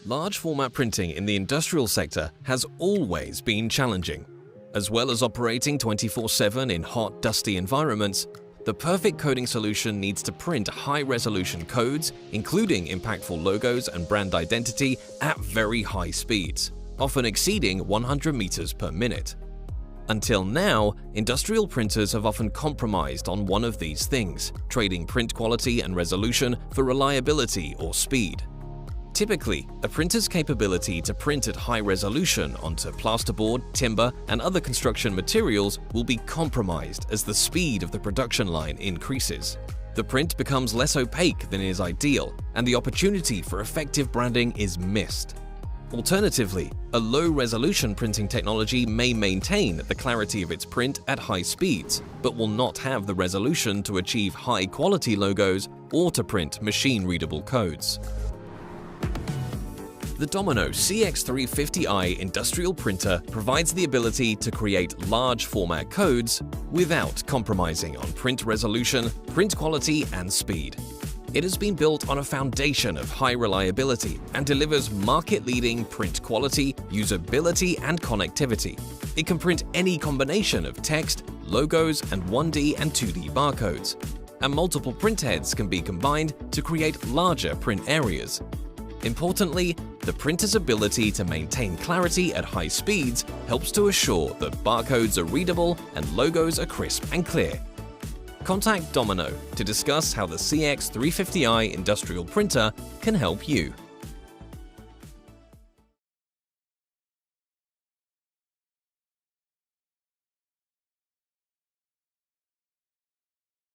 Large format printing in the industrial sector has always been challenging. As well as operating 24/7 in hot, dusty environments, the perfect coding solution needs to print high-resolution codes, including impactful logos and brand identity at very high speeds, often exceeding 100 meters per minute. Until now, industrial printers have often compromised on one of these things, trading print quality and resolution for reliability or speed. Typically, a printer's capability to print at high resolution onto plasterboard, timber, and other construction materials will be compromised as the speed of the production line increases. The print becomes less opaque than is ideal, and the opportunity for effective branding is missed. Alternatively, a low-resolution printing technology may maintain the clarity of its print at high speeds, but will not have the resolution to achieve high-quality logos or to print machine-readable codes. The Domino Cx350i Industrial Printer provides the ability to create large format codes without compromising on print resolution, print quality, and speed. It has been built on a foundation of high reliability and delivers market-leading print quality, usability, and connectivity. It can print any combination of text, logos, and 1D and 2D barcodes. And multiple print heads can be combined to create larger print areas. Importantly, the printer's ability to maintain clarity at high speeds helps to assure that barcodes are readable and logos are crisp and clear. Contact Domino to discuss how the Cx350i Industrial Printer can help you.